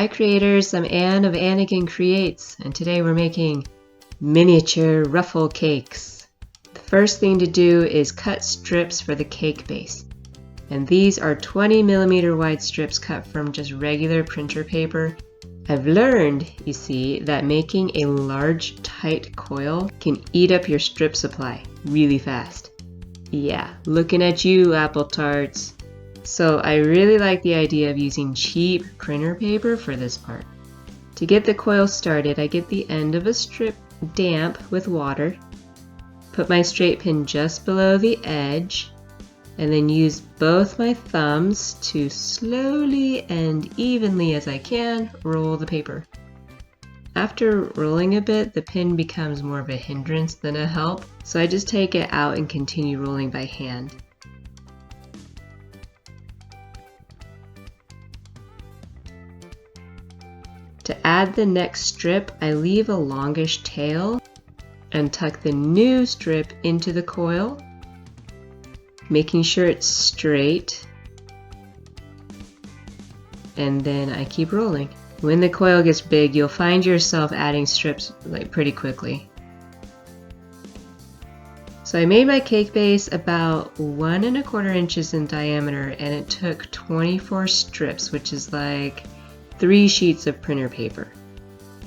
Hi creators, I'm Anne of Anakin Creates, and today we're making miniature ruffle cakes. The first thing to do is cut strips for the cake base. And these are 20mm wide strips cut from just regular printer paper. I've learned, you see, that making a large, tight coil can eat up your strip supply really fast. Yeah, looking at you, apple tarts. So I really like the idea of using cheap printer paper for this part. To get the coil started, I get the end of a strip damp with water, put my straight pin just below the edge, and then use both my thumbs to slowly and evenly as I can roll the paper. After rolling a bit, the pin becomes more of a hindrance than a help, so I just take it out and continue rolling by hand. To add the next strip, I leave a longish tail and tuck the new strip into the coil, making sure it's straight, and then I keep rolling. When the coil gets big, you'll find yourself adding strips pretty quickly. So I made my cake base about 1 1/4 inches in diameter, and it took 24 strips, which is like 3 sheets of printer paper.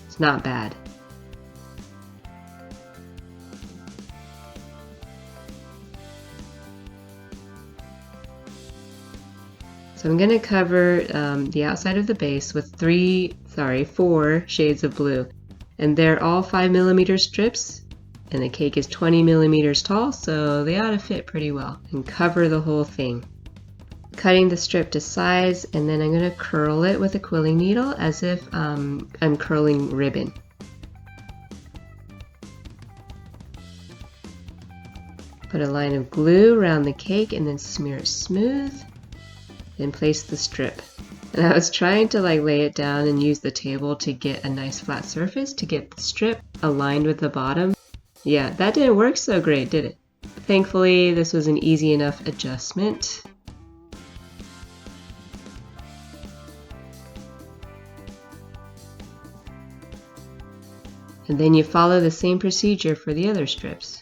It's not bad. So I'm going to cover the outside of the base with 4 shades of blue. And they're all 5mm strips, and the cake is 20mm tall, so they ought to fit pretty well and cover the whole thing. Cutting the strip to size, and then I'm going to curl it with a quilling needle as if I'm curling ribbon. Put a line of glue around the cake and then smear it smooth. Then place the strip. And I was trying to lay it down and use the table to get a nice flat surface to get the strip aligned with the bottom. Yeah, that didn't work so great, did it? Thankfully, this was an easy enough adjustment. And then you follow the same procedure for the other strips.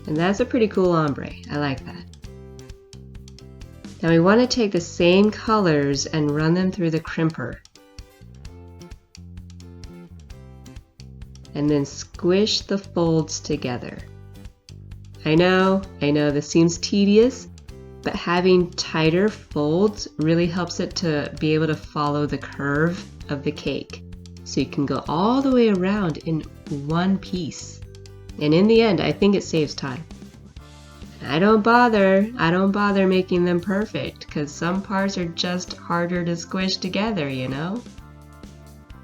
And that's a pretty cool ombre. I like that. Now we want to take the same colors and run them through the crimper. And then squish the folds together. I know, this seems tedious, but having tighter folds really helps it to be able to follow the curve of the cake. So you can go all the way around in one piece. And in the end, I think it saves time. I don't bother making them perfect, because some parts are just harder to squish together, you know?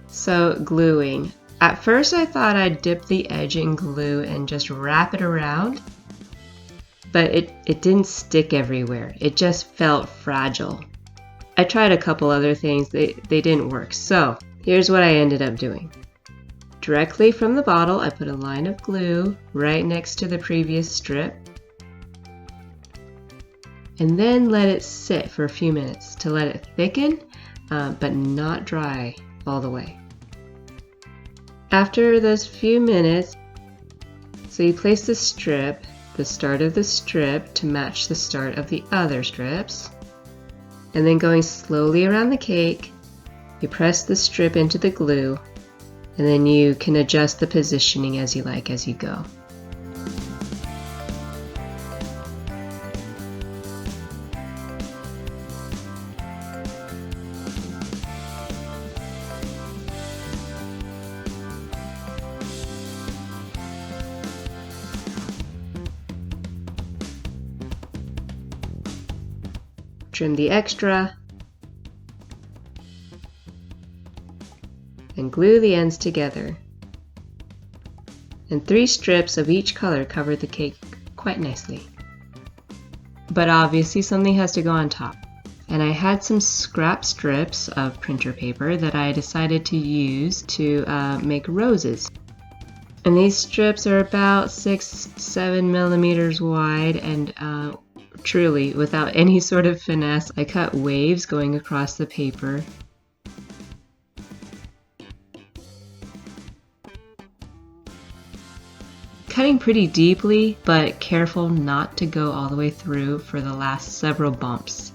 So gluing. At first I thought I'd dip the edge in glue and just wrap it around, but it didn't stick everywhere. It just felt fragile. I tried a couple other things, they didn't work. So here's what I ended up doing. Directly from the bottle, I put a line of glue right next to the previous strip, and then let it sit for a few minutes to let it thicken, but not dry all the way. After those few minutes, so you place the strip, the start of the strip to match the start of the other strips, and then going slowly around the cake, you press the strip into the glue, and then you can adjust the positioning as you like as you go. Trim the extra and glue the ends together. And 3 strips of each color cover the cake quite nicely. but obviously something has to go on top. And I had some scrap strips of printer paper that I decided to use to make roses. And these strips are about 6-7 millimeters wide, and truly, without any sort of finesse, I cut waves going across the paper. Cutting pretty deeply, but careful not to go all the way through for the last several bumps.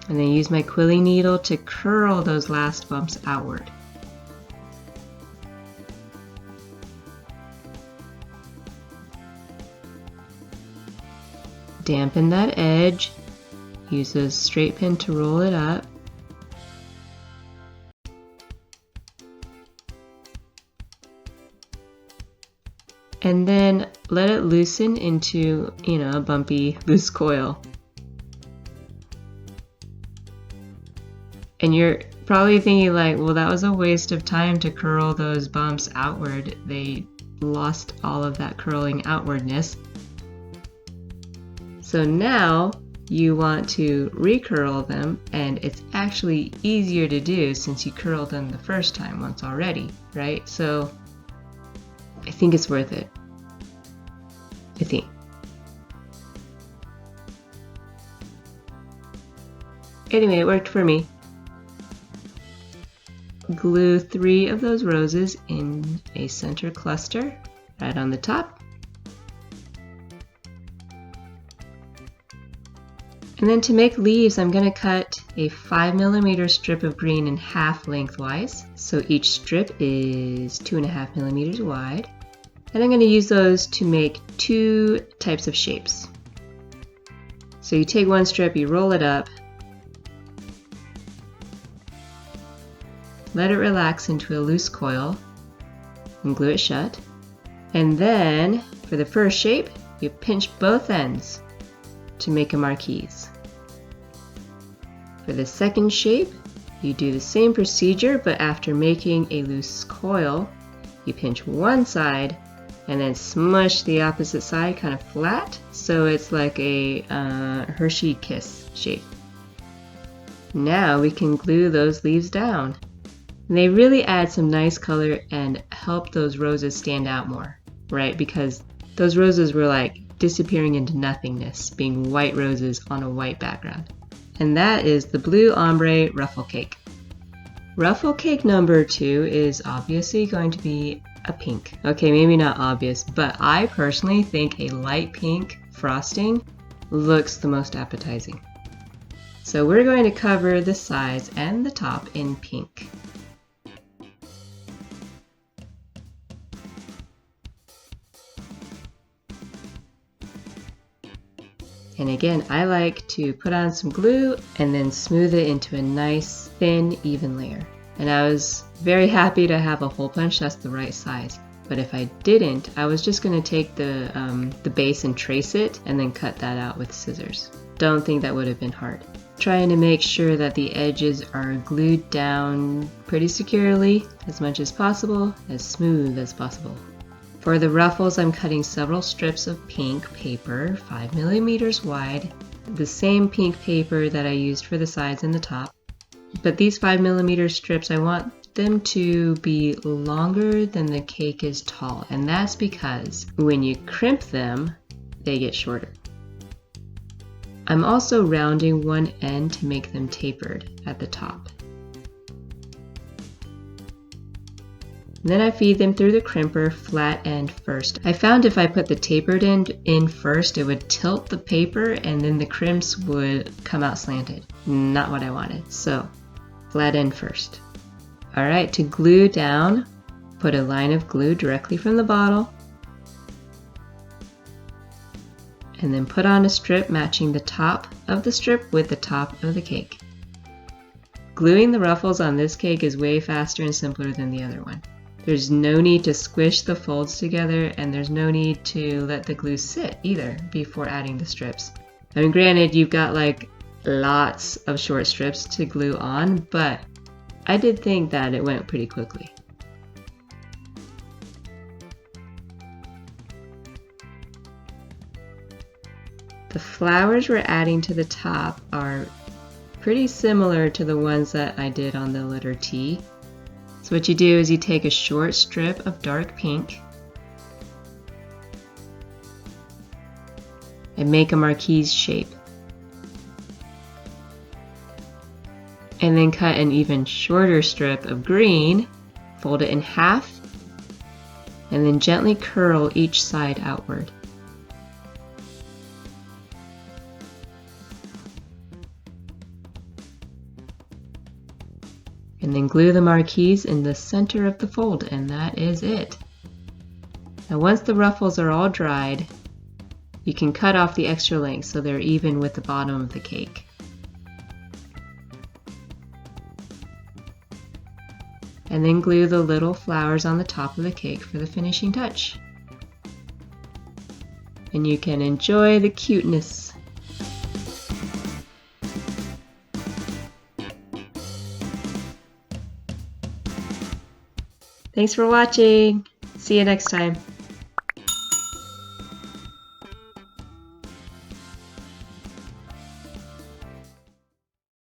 And then use my quilling needle to curl those last bumps outward. Dampen that edge. Use a straight pin to roll it up. And then let it loosen into, a bumpy loose coil. And you're probably thinking like, well, that was a waste of time to curl those bumps outward. They lost all of that curling outwardness. So now you want to recurl them, and it's actually easier to do since you curled them the first time once already, right? So I think it's worth it. I think. Anyway, it worked for me. Glue 3 of those roses in a center cluster right on the top. And then to make leaves, I'm going to cut a 5 millimeter strip of green in half lengthwise. So each strip is 2.5 millimeters wide. And I'm going to use those to make 2 types of shapes. So you take one strip, you roll it up, let it relax into a loose coil, and glue it shut. And then, for the first shape, you pinch both ends to make a marquise. For the second shape, you do the same procedure, but after making a loose coil, you pinch one side and then smush the opposite side kind of flat, so it's like a Hershey kiss shape. Now we can glue those leaves down. And they really add some nice color and help those roses stand out more, right? Because those roses were like disappearing into nothingness, being white roses on a white background. And that is the blue ombre ruffle cake. Ruffle cake number 2 is obviously going to be a pink. Okay, maybe not obvious, but I personally think a light pink frosting looks the most appetizing. So we're going to cover the sides and the top in pink. And again, I like to put on some glue and then smooth it into a nice, thin, even layer. And I was very happy to have a hole punch that's the right size. But if I didn't, I was just going to take the base and trace it and then cut that out with scissors. Don't think that would have been hard. Trying to make sure that the edges are glued down pretty securely, as much as possible, as smooth as possible. For the ruffles, I'm cutting several strips of pink paper, 5 millimeters wide, the same pink paper that I used for the sides and the top. But these 5 millimeter strips, I want them to be longer than the cake is tall, and that's because when you crimp them, they get shorter. I'm also rounding one end to make them tapered at the top. Then I feed them through the crimper flat end first. I found if I put the tapered end in first, it would tilt the paper and then the crimps would come out slanted. Not what I wanted. So, flat end first. Alright, to glue down, put a line of glue directly from the bottle. And then put on a strip matching the top of the strip with the top of the cake. Gluing the ruffles on this cake is way faster and simpler than the other one. There's no need to squish the folds together, and there's no need to let the glue sit either before adding the strips. I mean, granted, you've got like lots of short strips to glue on, but I did think that it went pretty quickly. The flowers we're adding to the top are pretty similar to the ones that I did on the letter T. So what you do is you take a short strip of dark pink and make a marquise shape. And then cut an even shorter strip of green, fold it in half, and then gently curl each side outward. And then glue the marquise in the center of the fold, and that is it. Now once the ruffles are all dried, you can cut off the extra lengths so they're even with the bottom of the cake. And then glue the little flowers on the top of the cake for the finishing touch. And you can enjoy the cuteness. Thanks for watching. See you next time.